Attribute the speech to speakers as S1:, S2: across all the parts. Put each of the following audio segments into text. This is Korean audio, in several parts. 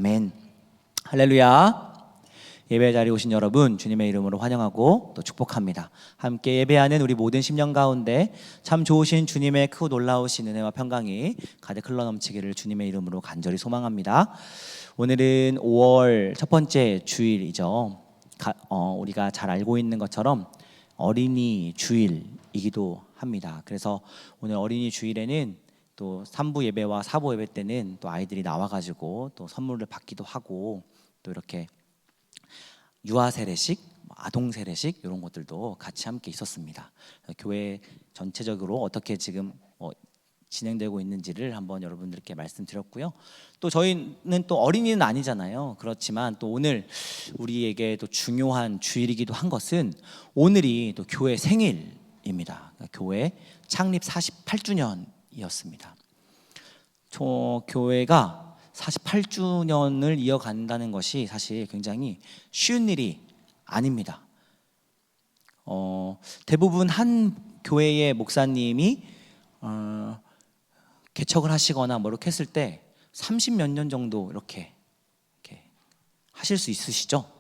S1: 아멘. 할렐루야. 예배 자리에 오신 여러분 주님의 이름으로 환영하고 또 축복합니다. 함께 예배하는 우리 모든 심령 가운데 참 좋으신 주님의 크고 놀라우신 은혜와 평강이 가득 흘러넘치기를 주님의 이름으로 간절히 소망합니다. 오늘은 5월 첫 번째 주일이죠. 우리가 잘 알고 있는 것처럼 어린이 주일이기도 합니다. 그래서 오늘 어린이 주일에는 또 3부 예배와 4부 예배 때는 또 아이들이 나와가지고 또 선물을 받기도 하고 또 이렇게 유아 세례식, 아동 세례식 이런 것들도 같이 함께 있었습니다. 교회 전체적으로 어떻게 지금 진행되고 있는지를 한번 여러분들께 말씀드렸고요. 또 저희는 또 어린이는 아니잖아요. 그렇지만 또 오늘 우리에게 또 중요한 주일이기도 한 것은 오늘이 또 교회 생일입니다. 교회 창립 48주년이었습니다. 교회가 48주년을 이어간다는 것이 사실 굉장히 쉬운 일이 아닙니다. 대부분 한 교회의 목사님이 개척을 하시거나 뭐 이렇게 했을 때 30몇 년 정도 이렇게 하실 수 있으시죠?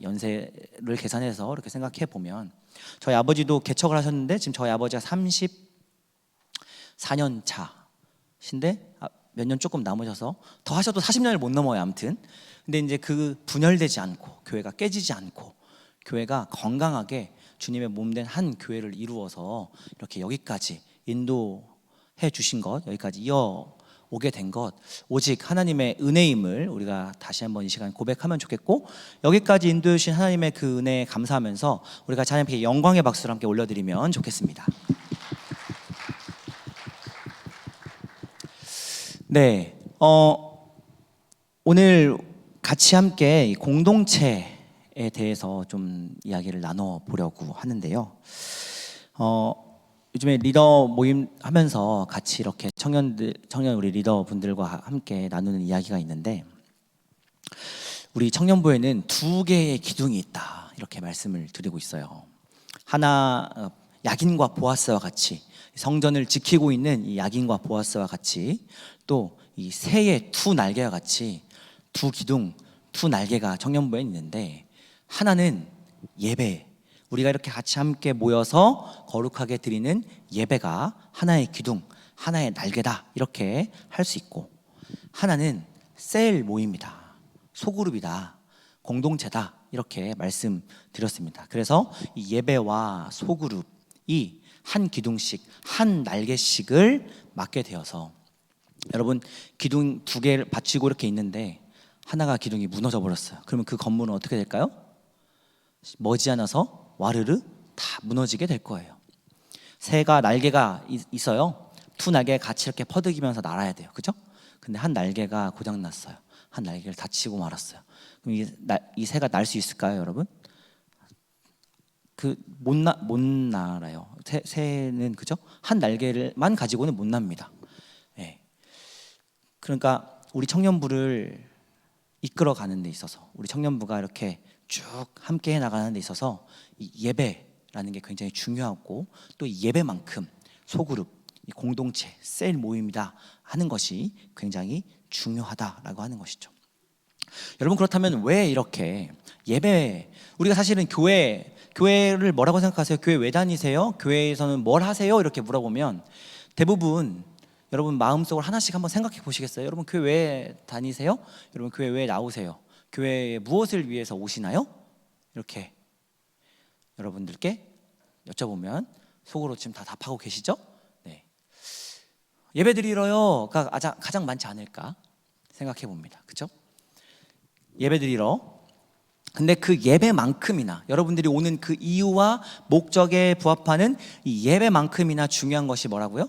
S1: 연세를 계산해서 이렇게 생각해 보면 저희 아버지도 개척을 하셨는데 지금 저희 아버지가 34년 차신데 몇 년 조금 남으셔서 더 하셔도 40년을 못 넘어요. 아무튼 근데 이제 그 분열되지 않고 교회가 깨지지 않고 교회가 건강하게 주님의 몸된 한 교회를 이루어서 이렇게 여기까지 인도해 주신 것, 여기까지 이어오게 된 것 오직 하나님의 은혜임을 우리가 다시 한번 이 시간 고백하면 좋겠고, 여기까지 인도해 주신 하나님의 그 은혜에 감사하면서 우리가 하나님께 영광의 박수를 함께 올려드리면 좋겠습니다. 네, 오늘 같이 함께 공동체에 대해서 좀 이야기를 나눠보려고 하는데요. 요즘에 리더 모임 하면서 같이 이렇게 청년 우리 리더분들과 함께 나누는 이야기가 있는데, 우리 청년부에는 2개의 기둥이 있다 이렇게 말씀을 드리고 있어요. 하나 야긴과 보아스와 같이 성전을 지키고 있는 이 야긴과 보아스와 같이 또 이 새의 2날개와 같이 2기둥, 2날개가 청년부에 있는데, 하나는 예배, 우리가 이렇게 같이 함께 모여서 거룩하게 드리는 예배가 하나의 기둥, 하나의 날개다 이렇게 할 수 있고, 하나는 셀 모임이다, 소그룹이다, 공동체다 이렇게 말씀드렸습니다. 그래서 이 예배와 소그룹이 한 기둥씩, 한 날개씩을 맡게 되어서 여러분 기둥 2개를 받치고 이렇게 있는데 하나가 기둥이 무너져 버렸어요. 그러면 그 건물은 어떻게 될까요? 머지않아서 와르르 다 무너지게 될 거예요. 새가 날개가 있어요. 2날개가 같이 이렇게 퍼득이면서 날아야 돼요. 그죠? 근데 한 날개가 고장났어요. 한 날개를 다치고 말았어요. 그럼 이 새가 날 수 있을까요, 여러분? 못 날아요. 새는 그죠? 한 날개만 가지고는 못 납니다. 네. 그러니까 우리 청년부를 이끌어가는 데 있어서, 우리 청년부가 이렇게 쭉 함께 해나가는 데 있어서 이 예배라는 게 굉장히 중요하고, 또 이 예배만큼 소그룹, 이 공동체, 셀 모임이다 하는 것이 굉장히 중요하다라고 하는 것이죠. 여러분, 그렇다면 왜 이렇게 예배, 우리가 사실은 교회를 뭐라고 생각하세요? 교회 왜 다니세요? 교회에서는 뭘 하세요? 이렇게 물어보면 대부분 여러분 마음속으로 하나씩 한번 생각해 보시겠어요? 여러분 교회 왜 다니세요? 여러분 교회 왜 나오세요? 교회에 무엇을 위해서 오시나요? 이렇게 여러분들께 여쭤보면 속으로 지금 다 답하고 계시죠? 네. 예배 드리러요가 가장 많지 않을까 생각해 봅니다. 그렇죠? 예배 드리러. 근데 그 예배만큼이나 여러분들이 오는 그 이유와 목적에 부합하는 이 예배만큼이나 중요한 것이 뭐라고요?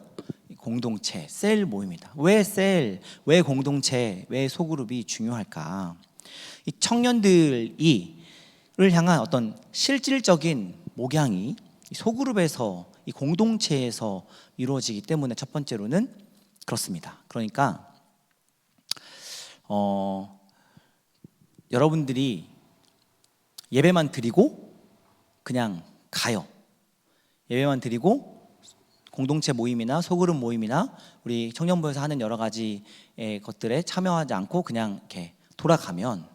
S1: 공동체, 셀 모임이다. 왜 셀, 왜 공동체, 왜 소그룹이 중요할까? 이 청년들을 향한 어떤 실질적인 목양이 이 소그룹에서, 이 공동체에서 이루어지기 때문에 첫 번째로는 그렇습니다. 그러니까 여러분들이 예배만 드리고 그냥 가요. 예배만 드리고 공동체 모임이나 소그룹 모임이나 우리 청년부에서 하는 여러 가지 것들에 참여하지 않고 그냥 이렇게 돌아가면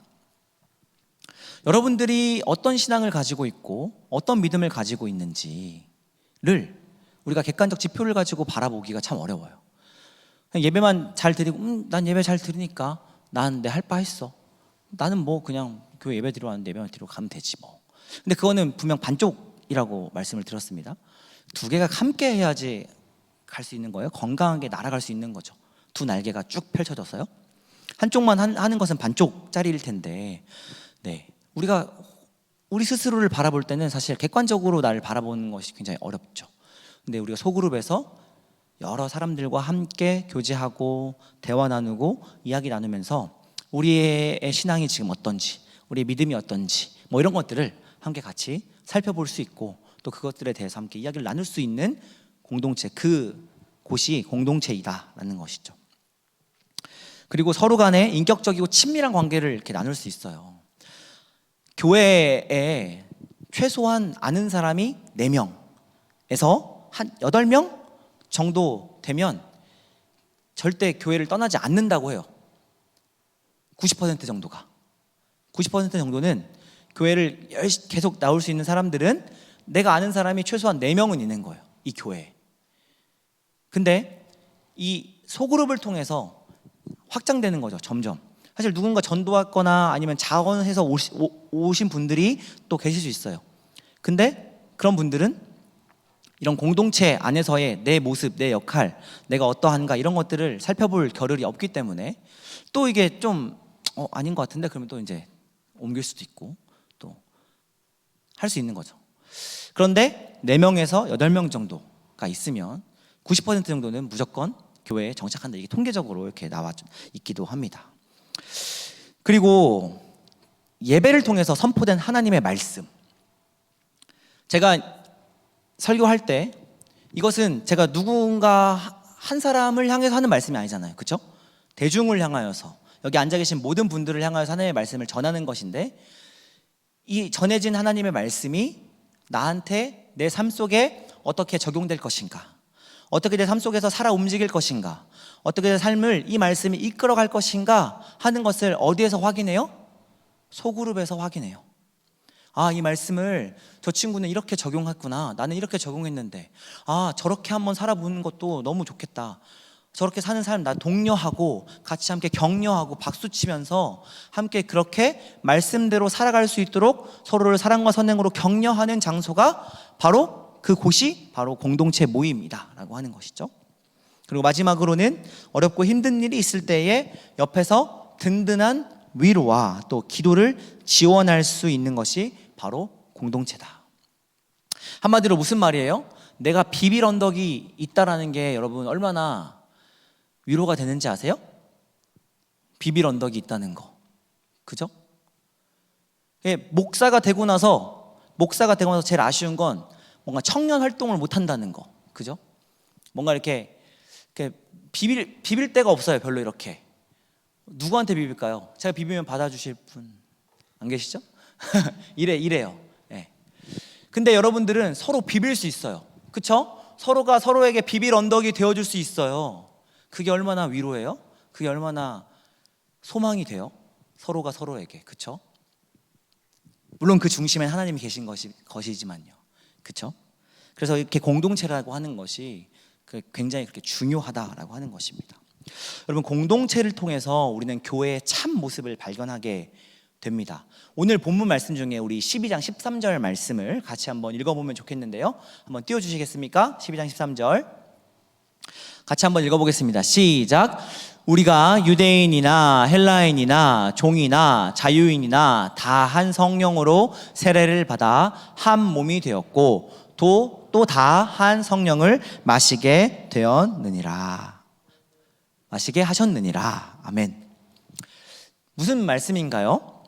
S1: 여러분들이 어떤 신앙을 가지고 있고 어떤 믿음을 가지고 있는지를 우리가 객관적 지표를 가지고 바라보기가 참 어려워요. 그냥 예배만 잘 드리고 난 예배 잘 드리니까 난 내 할 바 했어. 나는 뭐 그냥 교회 예배 드리러 왔는데 예배만 드리러 가면 되지 뭐. 근데 그거는 분명 반쪽이라고 말씀을 드렸습니다. 두 개가 함께 해야지 갈 수 있는 거예요. 건강하게 날아갈 수 있는 거죠. 두 날개가 쭉 펼쳐져서요. 한쪽만 하는 것은 반쪽짜리일 텐데, 네, 우리가 우리 스스로를 바라볼 때는 사실 객관적으로 나를 바라보는 것이 굉장히 어렵죠. 근데 우리가 소그룹에서 여러 사람들과 함께 교제하고 대화 나누고 이야기 나누면서 우리의 신앙이 지금 어떤지, 우리의 믿음이 어떤지 뭐 이런 것들을 함께 같이 살펴볼 수 있고 또 그것들에 대해서 함께 이야기를 나눌 수 있는 공동체, 그 곳이 공동체이다라는 것이죠. 그리고 서로 간에 인격적이고 친밀한 관계를 이렇게 나눌 수 있어요. 교회에 최소한 아는 사람이 4명에서 한 8명 정도 되면 절대 교회를 떠나지 않는다고 해요. 90% 정도가. 90% 정도는 교회를 계속 나올 수 있는 사람들은 내가 아는 사람이 최소한 4명은 있는 거예요, 이 교회에. 근데 이 소그룹을 통해서 확장되는 거죠, 점점. 사실 누군가 전도했거나 아니면 자원해서 오신 분들이 또 계실 수 있어요. 근데 그런 분들은 이런 공동체 안에서의 내 모습, 내 역할, 내가 어떠한가 이런 것들을 살펴볼 겨를이 없기 때문에 또 이게 좀 아닌 것 같은데 그러면 또 이제 옮길 수도 있고 또 할 수 있는 거죠. 그런데 4명에서 8명 정도가 있으면 90% 정도는 무조건 교회에 정착한다. 이게 통계적으로 이렇게 나와 있기도 합니다. 그리고 예배를 통해서 선포된 하나님의 말씀. 제가 설교할 때 이것은 제가 누군가 한 사람을 향해서 하는 말씀이 아니잖아요. 그렇죠? 대중을 향하여서 여기 앉아 계신 모든 분들을 향하여서 하나님의 말씀을 전하는 것인데 이 전해진 하나님의 말씀이 나한테 내 삶 속에 어떻게 적용될 것인가, 어떻게 내 삶 속에서 살아 움직일 것인가, 어떻게 내 삶을 이 말씀이 이끌어갈 것인가 하는 것을 어디에서 확인해요? 소그룹에서 확인해요. 아, 이 말씀을 저 친구는 이렇게 적용했구나, 나는 이렇게 적용했는데 아, 저렇게 한번 살아보는 것도 너무 좋겠다, 저렇게 사는 사람 나 독려하고 같이 함께 격려하고 박수치면서 함께 그렇게 말씀대로 살아갈 수 있도록 서로를 사랑과 선행으로 격려하는 장소가 바로 그 곳이 바로 공동체 모임이다 라고 하는 것이죠. 그리고 마지막으로는 어렵고 힘든 일이 있을 때에 옆에서 든든한 위로와 또 기도를 지원할 수 있는 것이 바로 공동체다. 한마디로 무슨 말이에요? 내가 비빌 언덕이 있다라는 게 여러분 얼마나 위로가 되는지 아세요? 비빌 언덕이 있다는 거, 그죠? 목사가 되고 나서 제일 아쉬운 건 뭔가 청년 활동을 못 한다는 거, 그죠? 뭔가 이렇게 비빌 데가 없어요, 별로. 이렇게 누구한테 비빌까요? 제가 비비면 받아주실 분 안 계시죠? 이래요. 네. 근데 여러분들은 서로 비빌 수 있어요, 그쵸? 서로가 서로에게 비빌 언덕이 되어줄 수 있어요. 그게 얼마나 위로예요? 그게 얼마나 소망이 돼요? 서로가 서로에게, 그쵸? 물론 그 중심에 하나님이 계신 것이지만요, 그쵸? 그래서 이렇게 공동체라고 하는 것이 굉장히 그렇게 중요하다라고 하는 것입니다. 여러분, 공동체를 통해서 우리는 교회의 참 모습을 발견하게 됩니다. 오늘 본문 말씀 중에 우리 12장 13절 말씀을 같이 한번 읽어보면 좋겠는데요, 한번 띄워주시겠습니까? 12장 13절 같이 한번 읽어보겠습니다. 시작. 우리가 유대인이나 헬라인이나 종이나 자유인이나 다 한 성령으로 세례를 받아 한 몸이 되었고 또 다 한 성령을 마시게 되었느니라. 마시게 하셨느니라. 아멘. 무슨 말씀인가요?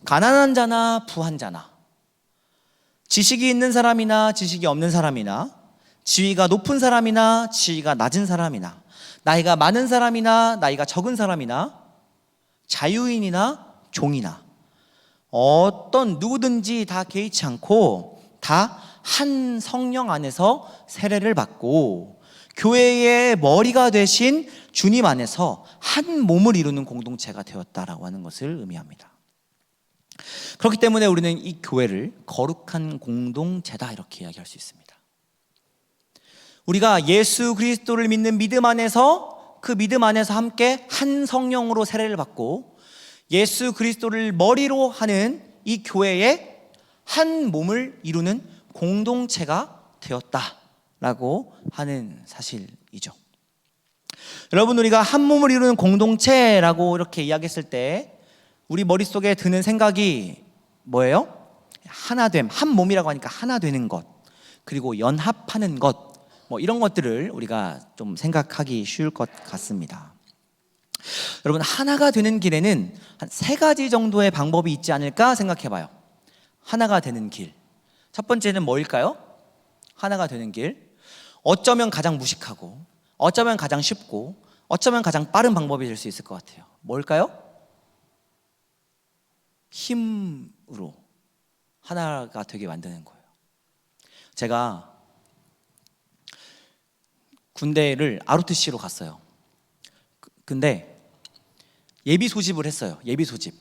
S1: 가난한 자나 부한 자나, 지식이 있는 사람이나 지식이 없는 사람이나, 지위가 높은 사람이나 지위가 낮은 사람이나, 나이가 많은 사람이나 나이가 적은 사람이나, 자유인이나 종이나 어떤 누구든지 다 개의치 않고 다 한 성령 안에서 세례를 받고 교회의 머리가 되신 주님 안에서 한 몸을 이루는 공동체가 되었다라고 하는 것을 의미합니다. 그렇기 때문에 우리는 이 교회를 거룩한 공동체다 이렇게 이야기할 수 있습니다. 우리가 예수 그리스도를 믿는 믿음 안에서 그 믿음 안에서 함께 한 성령으로 세례를 받고 예수 그리스도를 머리로 하는 이 교회의 한 몸을 이루는 공동체가 되었다라고 하는 사실이죠. 여러분, 우리가 한 몸을 이루는 공동체라고 이렇게 이야기했을 때 우리 머릿속에 드는 생각이 뭐예요? 하나됨, 한 몸이라고 하니까 하나 되는 것, 그리고 연합하는 것, 이런 것들을 우리가 좀 생각하기 쉬울 것 같습니다. 여러분, 하나가 되는 길에는 한 3가지 정도의 방법이 있지 않을까 생각해봐요. 하나가 되는 길, 첫 번째는 뭐일까요? 하나가 되는 길, 어쩌면 가장 무식하고 어쩌면 가장 쉽고 어쩌면 가장 빠른 방법이 될 수 있을 것 같아요. 뭘까요? 힘으로 하나가 되게 만드는 거예요. 제가 군대를 ROTC로 갔어요. 근데 예비 소집을 했어요. 예비 소집.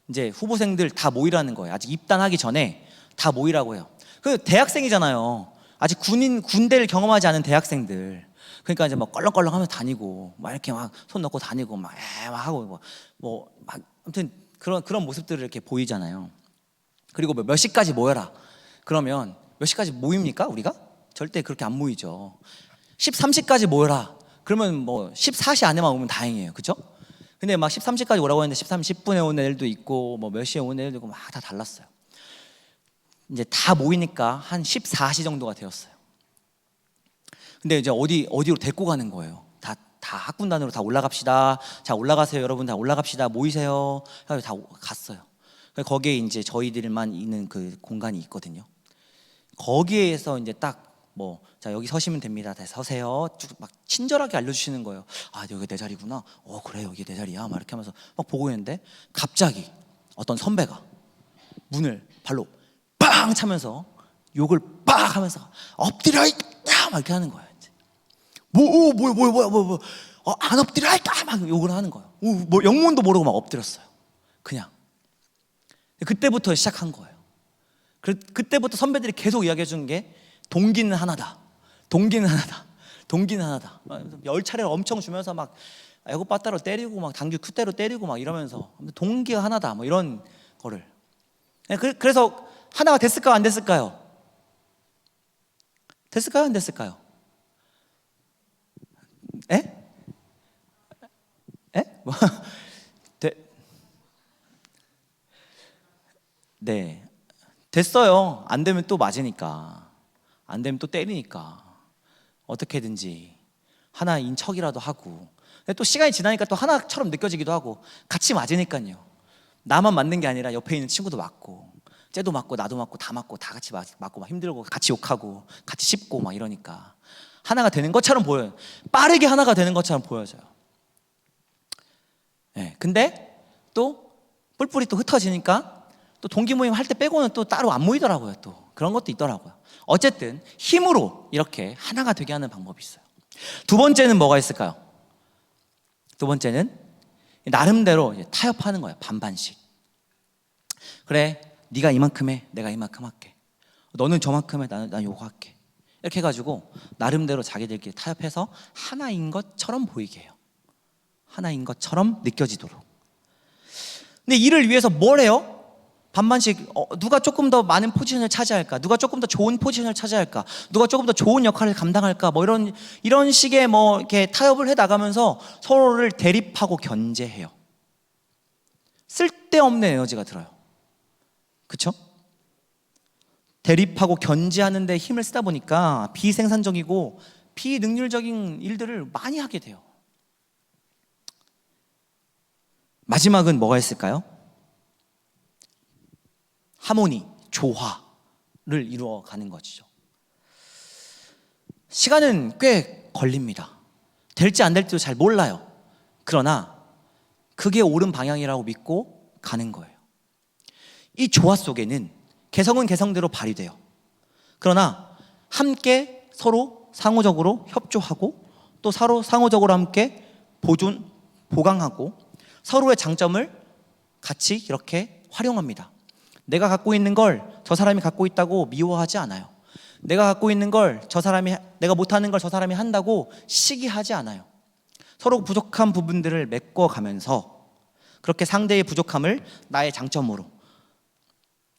S1: 이제 후보생들 다 모이라는 거예요. 아직 입단하기 전에 다 모이라고 해요. 그 대학생이잖아요. 아직 군대를 경험하지 않은 대학생들. 그러니까 이제 막 껄렁껄렁하면서 다니고, 막 이렇게 막 손 넣고 다니고, 막 하고, 막 아무튼 그런 모습들을 이렇게 보이잖아요. 그리고 몇 시까지 모여라. 그러면 몇 시까지 모입니까? 우리가? 절대 그렇게 안 모이죠. 13시까지 모여라. 그러면 14시 안에만 오면 다행이에요. 그죠? 근데 막 13시까지 오라고 했는데 13시 10분에 오는 애들도 있고 몇 시에 오는 애들도 있고 막 다 달랐어요. 이제 다 모이니까 한 14시 정도가 되었어요. 근데 이제 어디로 데리고 가는 거예요. 다 학군단으로 다 올라갑시다. 자, 올라가세요. 여러분 다 올라갑시다. 모이세요. 다 갔어요. 거기에 이제 저희들만 있는 그 공간이 있거든요. 거기에서 이제 딱 자, 여기 서시면 됩니다. 다 서세요. 쭉 막 친절하게 알려주시는 거예요. 아, 여기 내 자리구나. 그래, 여기 내 자리야. 막 이렇게 하면서 막 보고 있는데 갑자기 어떤 선배가 문을 발로 빵 차면서 욕을 빡 하면서 엎드려 있다 막 이렇게 하는 거예요. 이제 뭐야 안 엎드려 있다 막 욕을 하는 거예요. 영문도 모르고 막 엎드렸어요. 그냥 그때부터 시작한 거예요. 그때부터 선배들이 계속 이야기해 주는 게 동기는 하나다. 동기는 하나다. 동기는 하나다. 10차례를 엄청 주면서 막 에고빠따로 때리고 막 당규 큐대로 때리고 막 이러면서 동기가 하나다. 이런 거를. 그래서 하나가 됐을까요? 안 됐을까요? 됐을까요? 안 됐을까요? 에? 네. 됐어요. 안 되면 또 맞으니까. 안 되면 또 때리니까. 어떻게든지 하나인 척이라도 하고. 근데 또 시간이 지나니까 또 하나처럼 느껴지기도 하고. 같이 맞으니까요. 나만 맞는 게 아니라 옆에 있는 친구도 맞고, 쟤도 맞고 나도 맞고 다 맞고 다 같이 맞고 막 힘들고 같이 욕하고 같이 씹고 막 이러니까 하나가 되는 것처럼 보여요. 빠르게 하나가 되는 것처럼 보여져요. 네, 근데 또 뿔뿔이 또 흩어지니까 또 동기 모임 할 때 빼고는 또 따로 안 모이더라고요. 또 그런 것도 있더라고요. 어쨌든 힘으로 이렇게 하나가 되게 하는 방법이 있어요. 두 번째는 뭐가 있을까요? 두 번째는 나름대로 타협하는 거예요. 반반씩. 그래, 네가 이만큼 해, 내가 이만큼 할게. 너는 저만큼 해, 난 요거 할게. 이렇게 해가지고 나름대로 자기들끼리 타협해서 하나인 것처럼 보이게 해요. 하나인 것처럼 느껴지도록. 근데 이를 위해서 뭘 해요? 반반씩 누가 조금 더 많은 포지션을 차지할까? 누가 조금 더 좋은 포지션을 차지할까? 누가 조금 더 좋은 역할을 감당할까? 이런 식의 이렇게 타협을 해 나가면서 서로를 대립하고 견제해요. 쓸데없는 에너지가 들어요. 그렇죠? 대립하고 견제하는 데 힘을 쓰다 보니까 비생산적이고 비능률적인 일들을 많이 하게 돼요. 마지막은 뭐가 있을까요? 하모니, 조화를 이루어가는 것이죠. 시간은 꽤 걸립니다. 될지 안 될지도 잘 몰라요. 그러나 그게 옳은 방향이라고 믿고 가는 거예요. 이 조화 속에는 개성은 개성대로 발휘돼요. 그러나 함께 서로 상호적으로 협조하고 또 서로 상호적으로 함께 보강하고 서로의 장점을 같이 이렇게 활용합니다. 내가 갖고 있는 걸 저 사람이 갖고 있다고 미워하지 않아요. 내가 갖고 있는 걸 내가 못하는 걸 저 사람이 한다고 시기하지 않아요. 서로 부족한 부분들을 메꿔가면서 그렇게 상대의 부족함을 나의 장점으로,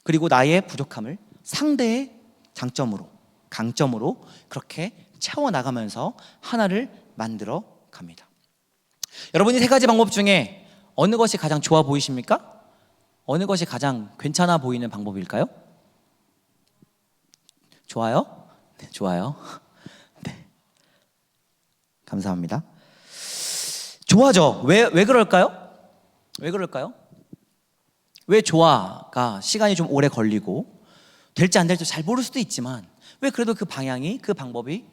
S1: 그리고 나의 부족함을 상대의 장점으로, 강점으로 그렇게 채워나가면서 하나를 만들어 갑니다. 여러분이 세 가지 방법 중에 어느 것이 가장 좋아 보이십니까? 어느 것이 가장 괜찮아 보이는 방법일까요? 좋아요? 네, 좋아요. 네. 감사합니다. 좋아죠. 왜 그럴까요? 왜 그럴까요? 왜 좋아가 시간이 좀 오래 걸리고 될지 안 될지 잘 모를 수도 있지만 왜 그래도 그 방향이, 그 방법이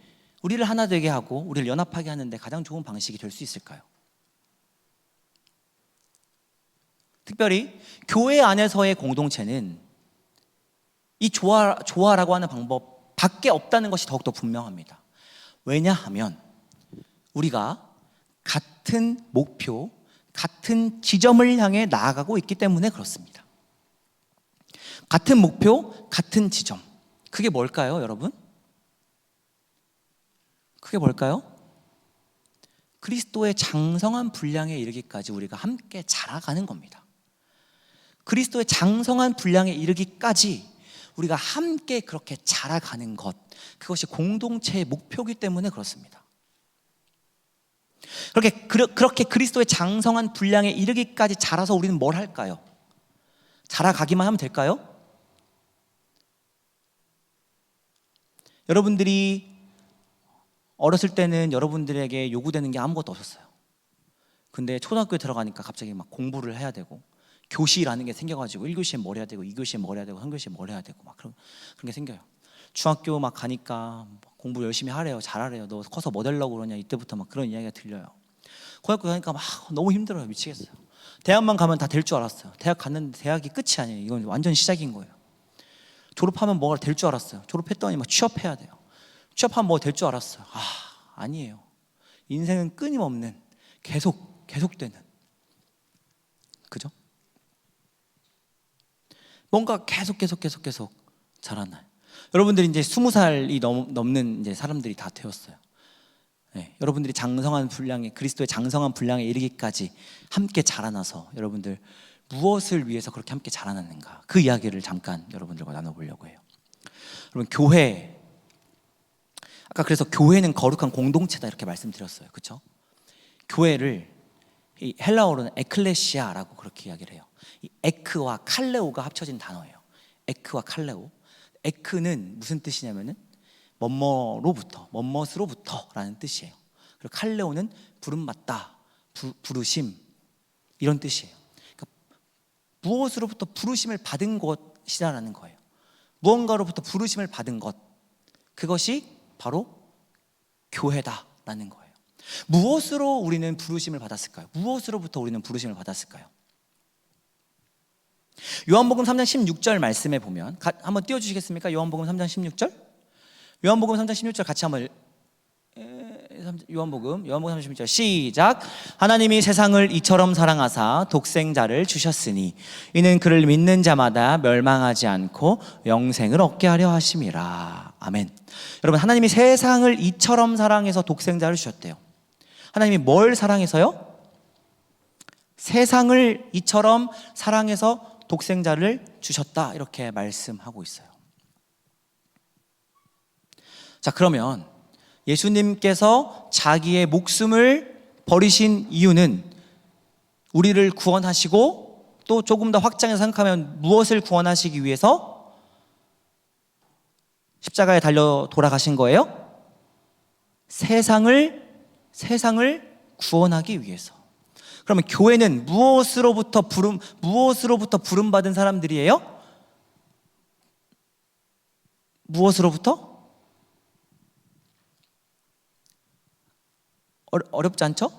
S1: 우리를 하나 되게 하고 우리를 연합하게 하는데 가장 좋은 방식이 될 수 있을까요? 특별히 교회 안에서의 공동체는 이 좋아라고 하는 방법 밖에 없다는 것이 더욱더 분명합니다. 왜냐하면 우리가 같은 목표, 같은 지점을 향해 나아가고 있기 때문에 그렇습니다. 같은 목표, 같은 지점. 그게 뭘까요, 여러분? 그게 뭘까요? 그리스도의 장성한 분량에 이르기까지 우리가 함께 자라가는 겁니다. 그리스도의 장성한 분량에 이르기까지 우리가 함께 그렇게 자라가는 것, 그것이 공동체의 목표이기 때문에 그렇습니다. 그렇게 그리스도의 장성한 분량에 이르기까지 자라서 우리는 뭘 할까요? 자라가기만 하면 될까요? 여러분들이 어렸을 때는 여러분들에게 요구되는 게 아무것도 없었어요. 근데 초등학교에 들어가니까 갑자기 막 공부를 해야 되고 교시라는 게 생겨가지고 1교시에 뭘 해야 되고 2교시에 뭘 해야 되고 3교시에 뭘 해야 되고 막 그런 게 생겨요. 중학교 막 가니까 공부 열심히 하래요. 잘하래요. 너 커서 뭐 되려고 그러냐. 이때부터 막 그런 이야기가 들려요. 고등학교 가니까 막 너무 힘들어요. 미치겠어요. 대학만 가면 다 될 줄 알았어요. 대학 갔는데 대학이 끝이 아니에요. 이건 완전 시작인 거예요. 졸업하면 뭐가 될 줄 알았어요. 졸업했더니 막 취업해야 돼요. 취업하면 뭐 될 줄 알았어요. 아니에요. 인생은 끊임없는 계속되는, 그죠? 뭔가 계속 자라나요. 여러분들이 이제 20살이 넘는 이제 사람들이 다 되었어요. 네, 여러분들이 장성한 분량에, 그리스도의 장성한 분량에 이르기까지 함께 자라나서 여러분들 무엇을 위해서 그렇게 함께 자라났는가, 그 이야기를 잠깐 여러분들과 나눠보려고 해요. 여러분, 교회, 아까 그래서 교회는 거룩한 공동체다 이렇게 말씀드렸어요. 그렇죠? 교회를 이 헬라어로는 에클레시아라고 그렇게 이야기를 해요. 이 에크와 칼레오가 합쳐진 단어예요. 에크와 칼레오. 에크는 무슨 뜻이냐면은 뭐뭇으로부터라는 뜻이에요. 그리고 칼레오는 부름받다, 부르심, 이런 뜻이에요. 그러니까 무엇으로부터 부르심을 받은 것이라는 거예요. 무언가로부터 부르심을 받은 것, 그것이 바로 교회다라는 거예요. 무엇으로 우리는 부르심을 받았을까요? 무엇으로부터 우리는 부르심을 받았을까요? 요한복음 3장 16절 말씀에 보면, 한번 띄워주시겠습니까? 요한복음 3장 16절. 요한복음 3장 16절 같이 한번, 요한복음 16절 시작. 하나님이 세상을 이처럼 사랑하사 독생자를 주셨으니 이는 그를 믿는 자마다 멸망하지 않고 영생을 얻게 하려 하심이라. 아멘. 여러분, 하나님이 세상을 이처럼 사랑해서 독생자를 주셨대요. 하나님이 뭘 사랑해서요? 세상을 이처럼 사랑해서 독생자를 주셨다, 이렇게 말씀하고 있어요. 자, 그러면 예수님께서 자기의 목숨을 버리신 이유는 우리를 구원하시고, 또 조금 더 확장해서 생각하면 무엇을 구원하시기 위해서 십자가에 달려 돌아가신 거예요? 세상을 구원하기 위해서. 그러면 교회는 무엇으로부터 부름받은 사람들이에요? 무엇으로부터? 어렵지 않죠?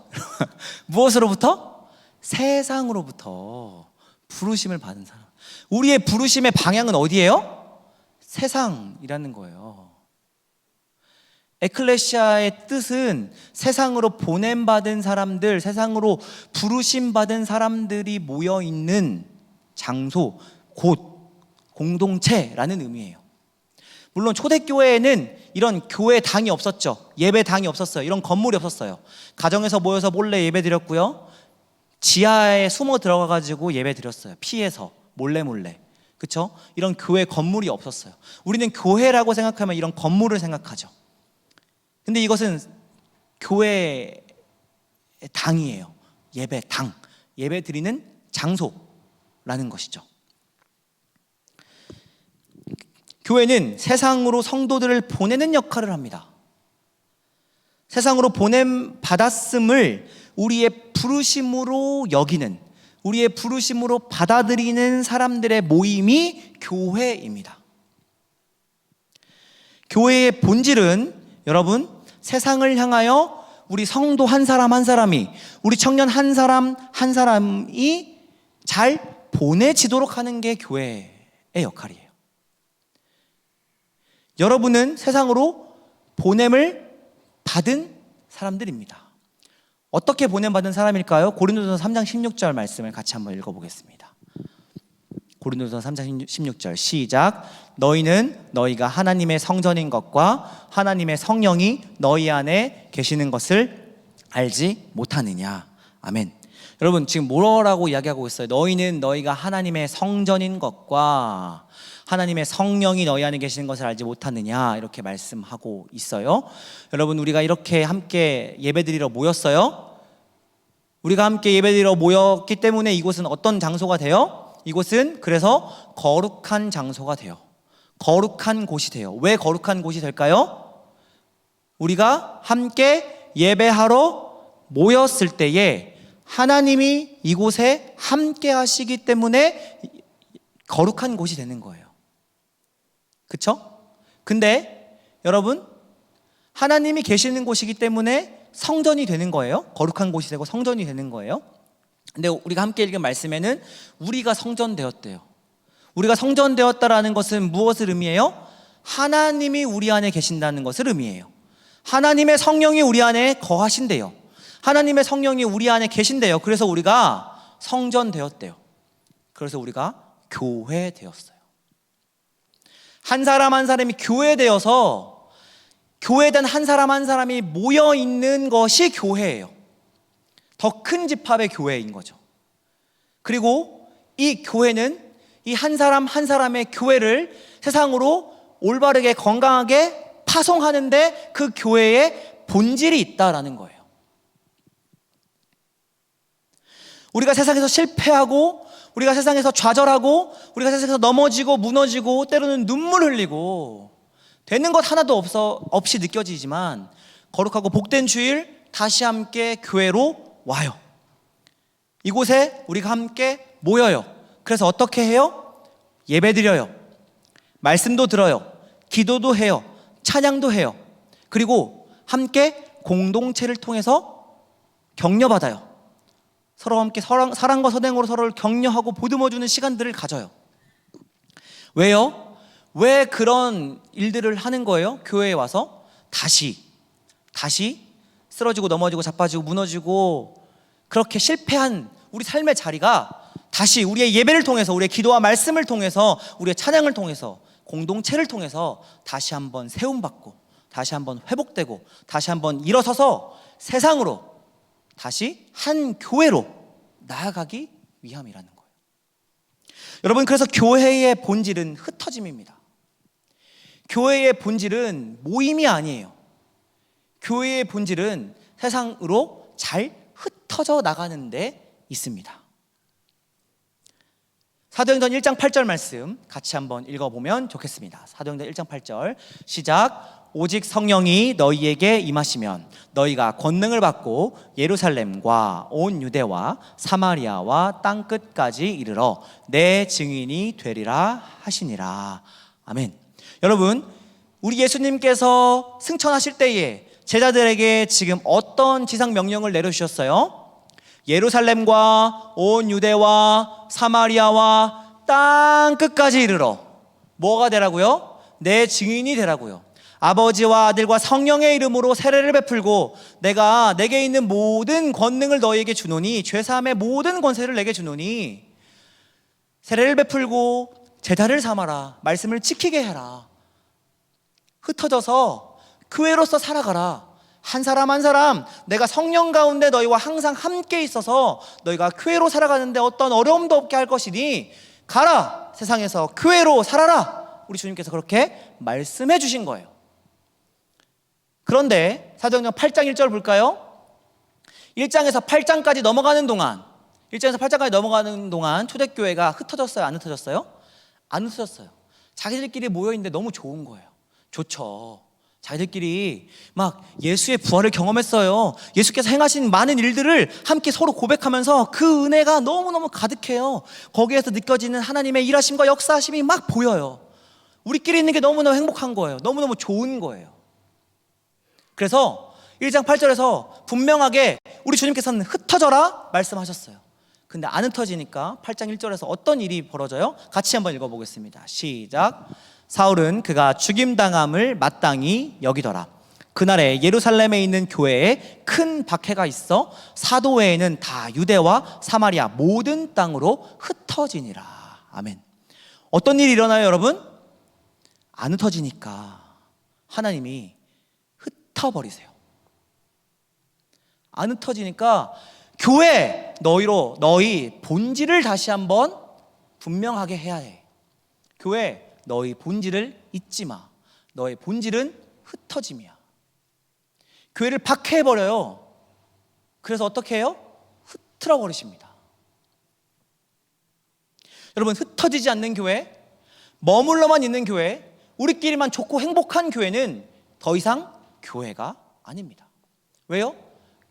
S1: 무엇으로부터? 세상으로부터 부르심을 받은 사람. 우리의 부르심의 방향은 어디예요? 세상이라는 거예요. 에클레시아의 뜻은 세상으로 보냄받은 사람들, 세상으로 부르심받은 사람들이 모여있는 장소, 곳, 공동체라는 의미예요. 물론 초대교회에는 이런 교회당이 없었죠. 예배당이 없었어요. 이런 건물이 없었어요. 가정에서 모여서 몰래 예배 드렸고요, 지하에 숨어 들어가가지고 예배 드렸어요. 피해서 몰래. 그쵸? 이런 교회 건물이 없었어요. 우리는 교회라고 생각하면 이런 건물을 생각하죠. 근데 이것은 교회 당이에요. 예배당, 예배 드리는 장소라는 것이죠. 교회는 세상으로 성도들을 보내는 역할을 합니다. 세상으로 보냄 받았음을 우리의 부르심으로 여기는, 우리의 부르심으로 받아들이는 사람들의 모임이 교회입니다. 교회의 본질은 여러분, 세상을 향하여 우리 성도 한 사람 한 사람이, 우리 청년 한 사람 한 사람이 잘 보내지도록 하는 게 교회의 역할이에요. 여러분은 세상으로 보냄을 받은 사람들입니다. 어떻게 보냄받은 사람일까요? 고린도전서 3장 16절 말씀을 같이 한번 읽어보겠습니다. 고린도전서 3장 16절 시작. 너희는 너희가 하나님의 성전인 것과 하나님의 성령이 너희 안에 계시는 것을 알지 못하느냐. 아멘. 여러분, 지금 뭐라고 이야기하고 있어요? 너희는 너희가 하나님의 성전인 것과 하나님의 성령이 너희 안에 계시는 것을 알지 못하느냐, 이렇게 말씀하고 있어요. 여러분, 우리가 이렇게 함께 예배드리러 모였어요. 우리가 함께 예배드리러 모였기 때문에 이곳은 어떤 장소가 돼요? 이곳은 그래서 거룩한 장소가 돼요. 거룩한 곳이 돼요. 왜 거룩한 곳이 될까요? 우리가 함께 예배하러 모였을 때에 하나님이 이곳에 함께 하시기 때문에 거룩한 곳이 되는 거예요. 그쵸? 근데 여러분, 하나님이 계시는 곳이기 때문에 성전이 되는 거예요. 거룩한 곳이 되고 성전이 되는 거예요. 근데 우리가 함께 읽은 말씀에는 우리가 성전되었대요. 우리가 성전되었다라는 것은 무엇을 의미해요? 하나님이 우리 안에 계신다는 것을 의미해요. 하나님의 성령이 우리 안에 거하신대요. 하나님의 성령이 우리 안에 계신대요. 그래서 우리가 성전되었대요. 그래서 우리가 교회되었어요. 한 사람 한 사람이 교회되어서 교회된 한 사람 한 사람이 모여있는 것이 교회예요. 더 큰 집합의 교회인 거죠. 그리고 이 교회는 이 한 사람 한 사람의 교회를 세상으로 올바르게 건강하게 파송하는데 그 교회에 본질이 있다라는 거예요. 우리가 세상에서 실패하고, 우리가 세상에서 좌절하고, 우리가 세상에서 넘어지고 무너지고 때로는 눈물 흘리고 되는 것 하나도 없이 느껴지지만 거룩하고 복된 주일 다시 함께 교회로 와요. 이곳에 우리가 함께 모여요. 그래서 어떻게 해요? 예배드려요. 말씀도 들어요. 기도도 해요. 찬양도 해요. 그리고 함께 공동체를 통해서 격려받아요. 서로 함께 사랑과 선행으로 서로를 격려하고 보듬어주는 시간들을 가져요. 왜요? 왜 그런 일들을 하는 거예요? 교회에 와서 다시 쓰러지고 넘어지고 자빠지고 무너지고 그렇게 실패한 우리 삶의 자리가 다시 우리의 예배를 통해서, 우리의 기도와 말씀을 통해서, 우리의 찬양을 통해서, 공동체를 통해서 다시 한번 세움받고, 다시 한번 회복되고, 다시 한번 일어서서 세상으로 다시 한 교회로 나아가기 위함이라는 거예요. 여러분, 그래서 교회의 본질은 흩어짐입니다. 교회의 본질은 모임이 아니에요. 교회의 본질은 세상으로 잘 흩어져 나가는 데 있습니다. 사도행전 1장 8절 말씀 같이 한번 읽어보면 좋겠습니다. 사도행전 1장 8절 시작. 오직 성령이 너희에게 임하시면 너희가 권능을 받고 예루살렘과 온 유대와 사마리아와 땅끝까지 이르러 내 증인이 되리라 하시니라. 아멘. 여러분, 우리 예수님께서 승천하실 때에 제자들에게 지금 어떤 지상 명령을 내려주셨어요? 예루살렘과 온 유대와 사마리아와 땅 끝까지 이르러 뭐가 되라고요? 내 증인이 되라고요. 아버지와 아들과 성령의 이름으로 세례를 베풀고 내가 내게 있는 모든 권능을 너희에게 주노니 죄사함의 모든 권세를 내게 주노니 세례를 베풀고 제자를 삼아라. 말씀을 지키게 해라. 흩어져서 교회로서 살아가라. 한 사람 한 사람 내가 성령 가운데 너희와 항상 함께 있어서 너희가 교회로 살아가는데 어떤 어려움도 없게 할 것이니 가라. 세상에서 교회로 살아라. 우리 주님께서 그렇게 말씀해 주신 거예요. 그런데 사도행전 8장 1절 볼까요? 1장에서 8장까지 넘어가는 동안 초대교회가 흩어졌어요? 안 흩어졌어요? 안 흩어졌어요. 자기들끼리 모여있는데 너무 좋은 거예요. 좋죠. 자기들끼리 막 예수의 부활을 경험했어요. 예수께서 행하신 많은 일들을 함께 서로 고백하면서 그 은혜가 너무너무 가득해요. 거기에서 느껴지는 하나님의 일하심과 역사하심이 막 보여요. 우리끼리 있는 게 너무너무 행복한 거예요. 너무너무 좋은 거예요. 그래서 1장 8절에서 분명하게 우리 주님께서는 흩어져라 말씀하셨어요. 근데 안 흩어지니까 8장 1절에서 어떤 일이 벌어져요? 같이 한번 읽어보겠습니다. 시작. 사울은 그가 죽임당함을 마땅히 여기더라. 그날에 예루살렘에 있는 교회에 큰 박해가 있어 사도 외에는 다 유대와 사마리아 모든 땅으로 흩어지니라. 아멘. 어떤 일이 일어나요, 여러분? 안 흩어지니까 하나님이 흩어버리세요. 안 흩어지니까 교회, 너희 본질을 다시 한번 분명하게 해야 해. 교회, 너희 본질을 잊지 마. 너의 본질은 흩어짐이야. 교회를 박해해버려요. 그래서 어떻게 해요? 흐트러버리십니다. 여러분, 흩어지지 않는 교회, 머물러만 있는 교회, 우리끼리만 좋고 행복한 교회는 더 이상 교회가 아닙니다. 왜요?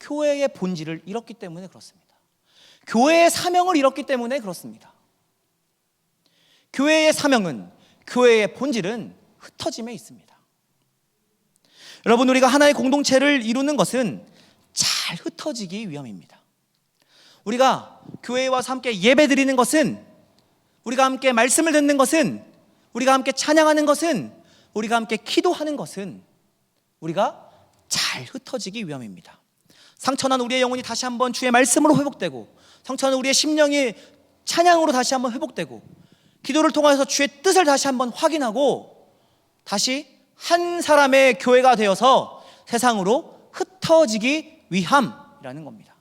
S1: 교회의 본질을 잃었기 때문에 그렇습니다. 교회의 사명을 잃었기 때문에 그렇습니다. 교회의 사명은, 교회의 본질은 흩어짐에 있습니다. 여러분, 우리가 하나의 공동체를 이루는 것은 잘 흩어지기 위함입니다. 우리가 교회에 와서 함께 예배 드리는 것은, 우리가 함께 말씀을 듣는 것은, 우리가 함께 찬양하는 것은, 우리가 함께 기도하는 것은 우리가 잘 흩어지기 위함입니다. 상처난 우리의 영혼이 다시 한번 주의 말씀으로 회복되고, 상처난 우리의 심령이 찬양으로 다시 한번 회복되고, 기도를 통해서 주의 뜻을 다시 한번 확인하고 다시 한 사람의 교회가 되어서 세상으로 흩어지기 위함이라는 겁니다.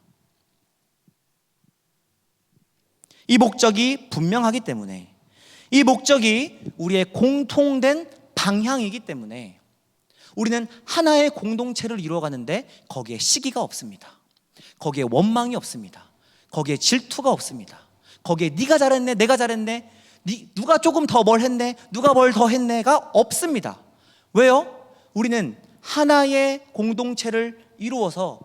S1: 이 목적이 분명하기 때문에, 이 목적이 우리의 공통된 방향이기 때문에 우리는 하나의 공동체를 이루어가는데 거기에 시기가 없습니다. 거기에 원망이 없습니다. 거기에 질투가 없습니다. 거기에 네가 잘했네, 내가 잘했네, 누가 조금 더 뭘 했네, 누가 뭘 더 했네가 없습니다. 왜요? 우리는 하나의 공동체를 이루어서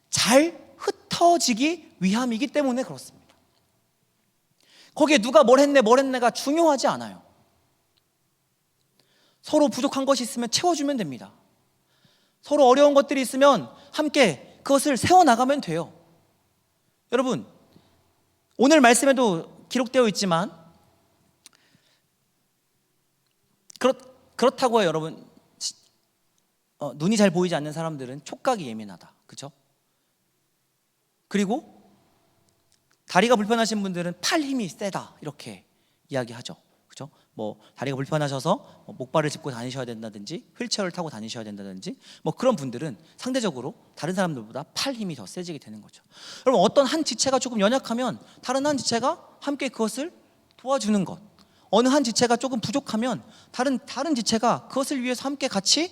S1: 잘 흩어지기 위함이기 때문에 그렇습니다. 거기에 누가 뭘 했네가 중요하지 않아요. 서로 부족한 것이 있으면 채워주면 됩니다. 서로 어려운 것들이 있으면 함께 그것을 세워나가면 돼요. 여러분, 오늘 말씀에도 기록되어 있지만 그렇다고 해요. 여러분, 눈이 잘 보이지 않는 사람들은 촉각이 예민하다. 그렇죠? 그리고 다리가 불편하신 분들은 팔 힘이 세다, 이렇게 이야기하죠. 그렇죠? 뭐 다리가 불편하셔서 목발을 짚고 다니셔야 된다든지 휠체어를 타고 다니셔야 된다든지 뭐 그런 분들은 상대적으로 다른 사람들보다 팔 힘이 더 세지게 되는 거죠. 여러분, 어떤 한 지체가 조금 연약하면 다른 한 지체가 함께 그것을 도와주는 것, 어느 한 지체가 조금 부족하면 다른 지체가 그것을 위해서 함께 같이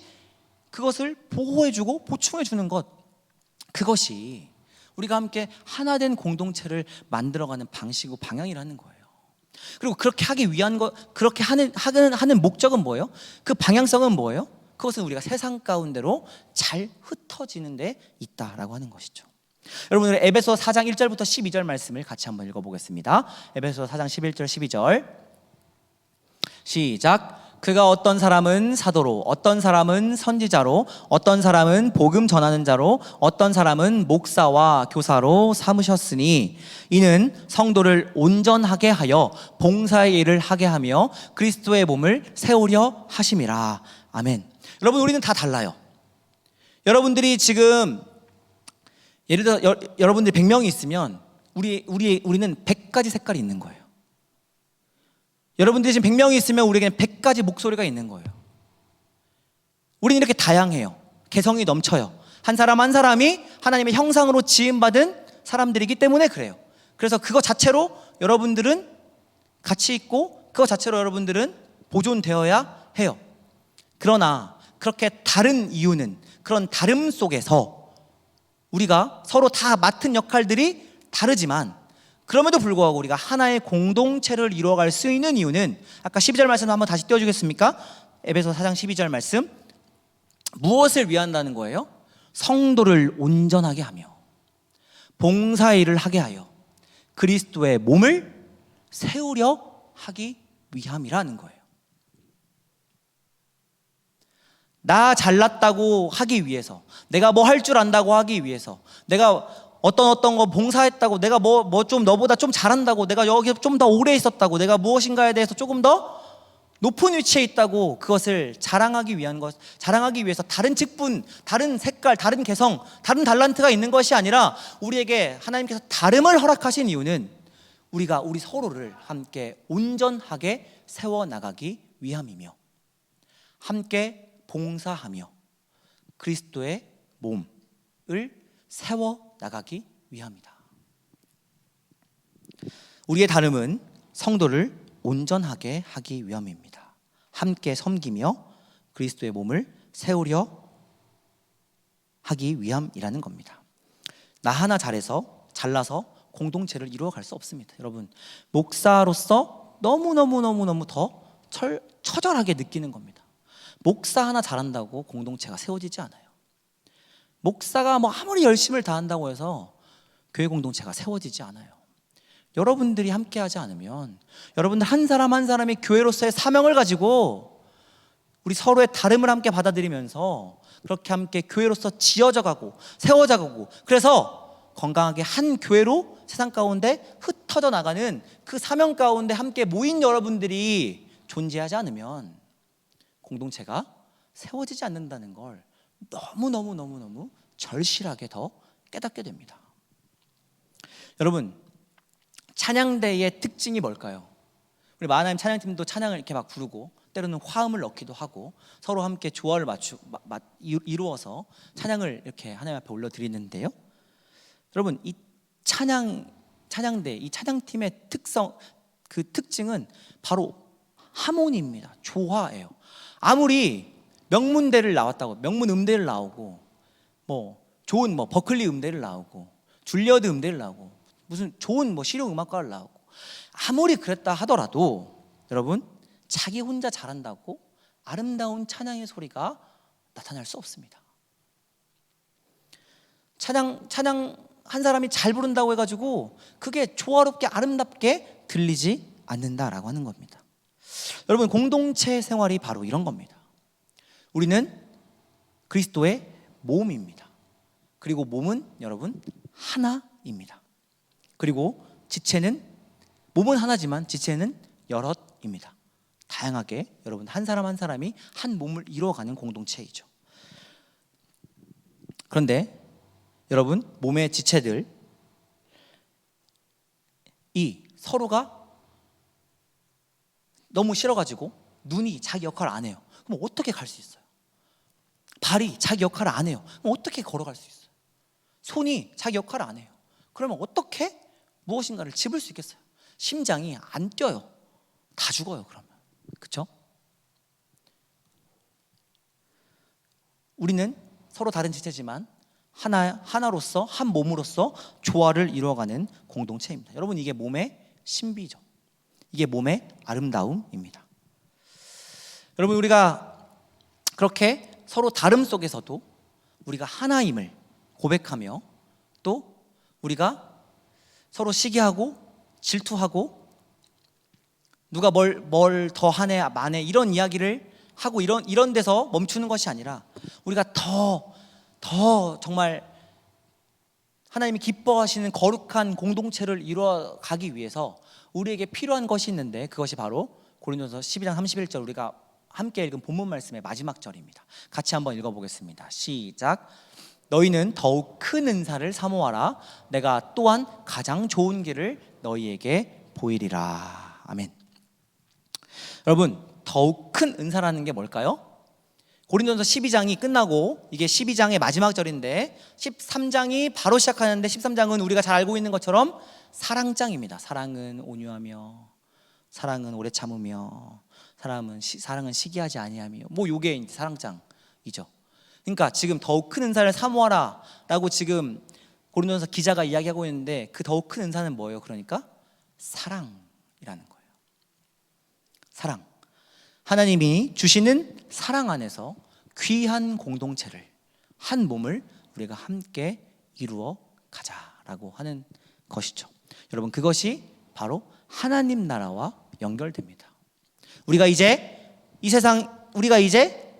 S1: 그것을 보호해주고 보충해주는 것, 그것이 우리가 함께 하나 된 공동체를 만들어가는 방식이고 방향이라는 거예요. 그리고 그렇게 하기 위한 그렇게 하는 목적은 뭐예요? 그 방향성은 뭐예요? 그것은 우리가 세상 가운데로 잘 흩어지는 데 있다라고 하는 것이죠. 여러분, 에베소 4장 1절부터 12절 말씀을 같이 한번 읽어보겠습니다. 에베소 4장 11절 12절 시작. 그가 어떤 사람은 사도로, 어떤 사람은 선지자로, 어떤 사람은 복음 전하는 자로, 어떤 사람은 목사와 교사로 삼으셨으니 이는 성도를 온전하게 하여 봉사의 일을 하게 하며 그리스도의 몸을 세우려 하심이라. 아멘. 여러분, 우리는 다 달라요. 여러분들이 지금 예를 들어 여러분들이 100명이 있으면 우리는 100가지 색깔이 있는 거예요. 여러분들이 지금 100명이 있으면 우리에게는 100가지 목소리가 있는 거예요. 우리는 이렇게 다양해요. 개성이 넘쳐요. 한 사람 한 사람이 하나님의 형상으로 지음받은 사람들이기 때문에 그래요. 그래서 그거 자체로 여러분들은 가치 있고 그거 자체로 여러분들은 보존되어야 해요. 그러나 그렇게 다른 이유는 그런 다름 속에서 우리가 서로 다 맡은 역할들이 다르지만 그럼에도 불구하고 우리가 하나의 공동체를 이루어갈 수 있는 이유는 아까 12절 말씀 한번 다시 띄워주겠습니까? 에베소 4장 12절 말씀. 무엇을 위한다는 거예요? 성도를 온전하게 하며 봉사일을 하게 하여 그리스도의 몸을 세우려 하기 위함이라는 거예요. 나 잘났다고 하기 위해서, 내가 뭐 할 줄 안다고 하기 위해서, 내가 어떤 거 봉사했다고, 내가 뭐 좀 너보다 좀 잘한다고, 내가 여기 좀 더 오래 있었다고, 내가 무엇인가에 대해서 조금 더 높은 위치에 있다고 그것을 자랑하기 위해서 다른 직분, 다른 색깔, 다른 개성, 다른 달란트가 있는 것이 아니라 우리에게 하나님께서 다름을 허락하신 이유는 우리가 우리 서로를 함께 온전하게 세워나가기 위함이며 함께 봉사하며 그리스도의 몸을 세워나가기 위함이다. 우리의 다름은 성도를 온전하게 하기 위함입니다. 함께 섬기며 그리스도의 몸을 세우려 하기 위함이라는 겁니다. 나 하나 잘나서 공동체를 이루어갈 수 없습니다. 여러분, 목사로서 너무너무 더 처절하게 느끼는 겁니다. 목사 하나 잘한다고 공동체가 세워지지 않아요. 목사가 아무리 열심을 다한다고 해서 교회 공동체가 세워지지 않아요. 여러분들이 함께하지 않으면, 여러분들 한 사람 한 사람이 교회로서의 사명을 가지고 우리 서로의 다름을 함께 받아들이면서 그렇게 함께 교회로서 지어져 가고 세워져 가고, 그래서 건강하게 한 교회로 세상 가운데 흩어져 나가는 그 사명 가운데 함께 모인 여러분들이 존재하지 않으면 공동체가 세워지지 않는다는 걸 너무 절실하게 더 깨닫게 됩니다. 여러분, 찬양대의 특징이 뭘까요? 우리 마하나임 찬양팀도 찬양을 이렇게 막 부르고 때로는 화음을 넣기도 하고 서로 함께 조화를 이루어서 찬양을 이렇게 하나님 앞에 올려드리는데요. 여러분, 이 찬양대, 이 찬양팀의 특징은 바로 하모니입니다. 조화예요. 아무리 명문대를 나왔다고, 명문 음대를 나오고 좋은 버클리 음대를 나오고 줄리어드 음대를 나오고 무슨 좋은 실용 음악과를 나오고 아무리 그랬다 하더라도 여러분, 자기 혼자 잘한다고 아름다운 찬양의 소리가 나타날 수 없습니다. 찬양 한 사람이 잘 부른다고 해가지고 그게 조화롭게 아름답게 들리지 않는다라고 하는 겁니다. 여러분, 공동체 생활이 바로 이런 겁니다. 우리는 그리스도의 몸입니다. 그리고 몸은 여러분 하나입니다. 그리고 몸은 하나지만 지체는 여럿입니다. 다양하게 여러분 한 사람 한 사람이 한 몸을 이루어가는 공동체이죠. 그런데 여러분, 몸의 지체들이 서로가 너무 싫어가지고 눈이 자기 역할을 안 해요. 그럼 어떻게 갈 수 있어요? 발이 자기 역할을 안 해요. 그럼 어떻게 걸어갈 수 있어요? 손이 자기 역할을 안 해요. 그러면 어떻게 무엇인가를 집을 수 있겠어요? 심장이 안 뛰어요. 다 죽어요. 그러면, 그렇죠? 우리는 서로 다른 지체지만 하나로서, 한 몸으로서 조화를 이루어가는 공동체입니다. 여러분, 이게 몸의 신비죠. 이게 몸의 아름다움입니다. 여러분, 우리가 그렇게 서로 다름 속에서도 우리가 하나임을 고백하며 또 우리가 서로 시기하고 질투하고 누가 뭘 더 하네 마네 이런 이야기를 하고 이런 데서 멈추는 것이 아니라 우리가 더 정말 하나님이 기뻐하시는 거룩한 공동체를 이루어가기 위해서 우리에게 필요한 것이 있는데 그것이 바로 고린도서 12장 31절 우리가 함께 읽은 본문 말씀의 마지막 절입니다. 같이 한번 읽어보겠습니다. 시작. 너희는 더욱 큰 은사를 사모하라. 내가 또한 가장 좋은 길을 너희에게 보이리라. 아멘. 여러분, 더욱 큰 은사라는 게 뭘까요? 고린도전서 12장이 끝나고 이게 12장의 마지막 절인데 13장이 바로 시작하는데 13장은 우리가 잘 알고 있는 것처럼 사랑장입니다. 사랑은 온유하며, 사랑은 오래 참으며, 사랑은 시기하지 아니하며, 뭐 요게 이제 사랑장이죠. 그러니까 지금 더욱 큰 은사를 사모하라 라고 지금 고린도전서 기자가 이야기하고 있는데, 그 더욱 큰 은사는 뭐예요? 그러니까 사랑이라는 거예요. 사랑. 하나님이 주시는 사랑 안에서 귀한 공동체를, 한 몸을 우리가 함께 이루어 가자라고 하는 것이죠. 여러분, 그것이 바로 하나님 나라와 연결됩니다. 우리가 이제 이 세상, 우리가 이제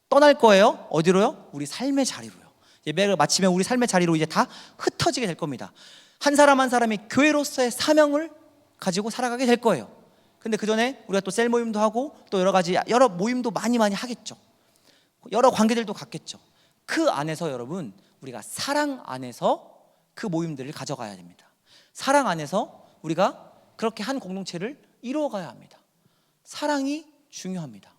S1: 떠날 거예요. 어디로요? 우리 삶의 자리로요. 예배를 마치면 우리 삶의 자리로 이제 다 흩어지게 될 겁니다. 한 사람 한 사람이 교회로서의 사명을 가지고 살아가게 될 거예요. 근데 그 전에 우리가 또 셀 모임도 하고 또 여러 모임도 많이 하겠죠. 여러 관계들도 갖겠죠. 그 안에서 여러분, 우리가 사랑 안에서 그 모임들을 가져가야 됩니다. 사랑 안에서 우리가 그렇게 한 공동체를 이루어가야 합니다. 사랑이 중요합니다.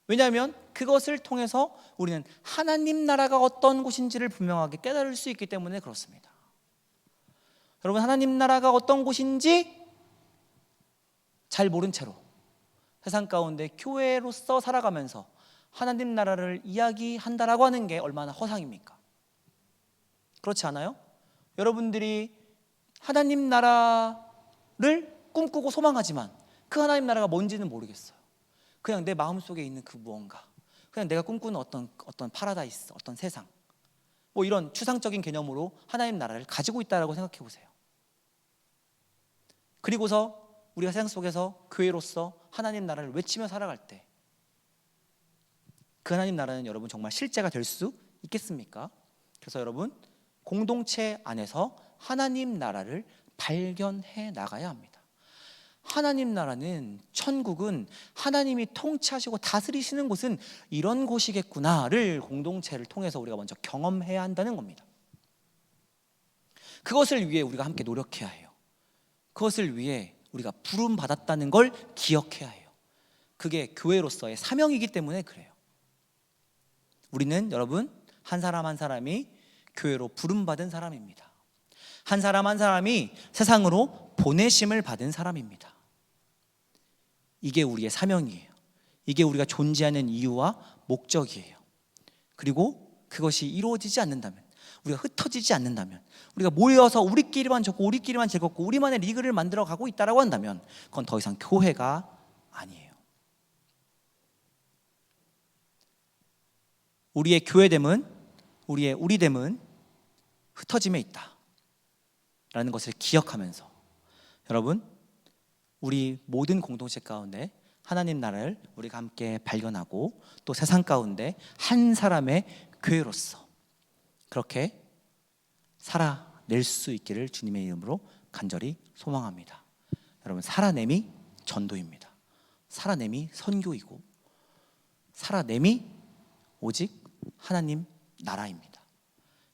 S1: 왜냐하면 그것을 통해서 우리는 하나님 나라가 어떤 곳인지를 분명하게 깨달을 수 있기 때문에 그렇습니다. 여러분, 하나님 나라가 어떤 곳인지 잘 모른 채로 세상 가운데 교회로서 살아가면서 하나님 나라를 이야기한다라고 하는 게 얼마나 허상입니까? 그렇지 않아요? 여러분들이 하나님 나라를 꿈꾸고 소망하지만 그 하나님 나라가 뭔지는 모르겠어요. 그냥 내 마음속에 있는 그 무언가, 그냥 내가 꿈꾸는 어떤 파라다이스, 어떤 세상, 뭐 이런 추상적인 개념으로 하나님 나라를 가지고 있다라고 생각해 보세요. 그리고서 우리가 세상 속에서 교회로서 하나님 나라를 외치며 살아갈 때 그 하나님 나라는 여러분 정말 실제가 될 수 있겠습니까? 그래서 여러분, 공동체 안에서 하나님 나라를 발견해 나가야 합니다. 하나님 나라는, 천국은 하나님이 통치하시고 다스리시는 곳은 이런 곳이겠구나를 공동체를 통해서 우리가 먼저 경험해야 한다는 겁니다. 그것을 위해 우리가 함께 노력해야 해요. 그것을 위해 우리가 부름 받았다는 걸 기억해야 해요. 그게 교회로서의 사명이기 때문에 그래요. 우리는 여러분, 한 사람 한 사람이 교회로 부름 받은 사람입니다. 한 사람 한 사람이 세상으로 보내심을 받은 사람입니다. 이게 우리의 사명이에요. 이게 우리가 존재하는 이유와 목적이에요. 그리고 그것이 이루어지지 않는다면, 우리가 흩어지지 않는다면, 우리가 모여서 우리끼리만 적고 우리끼리만 즐겁고 우리만의 리그를 만들어 가고 있다라고 한다면 그건 더 이상 교회가 아니에요. 우리의 교회됨은, 우리의 우리됨은 흩어짐에 있다 라는 것을 기억하면서 여러분, 우리 모든 공동체 가운데 하나님 나라를 우리가 함께 발견하고 또 세상 가운데 한 사람의 교회로서 그렇게 살아낼 수 있기를 주님의 이름으로 간절히 소망합니다. 여러분, 살아냄이 전도입니다. 살아냄이 선교이고 살아냄이 오직 하나님 나라입니다.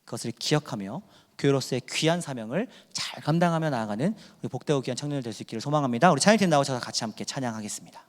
S1: 그것을 기억하며 교회로서의 귀한 사명을 잘 감당하며 나아가는 우리 복되고 귀한 청년들 될 수 있기를 소망합니다. 우리 찬양팀 나오셔서 같이 함께 찬양하겠습니다.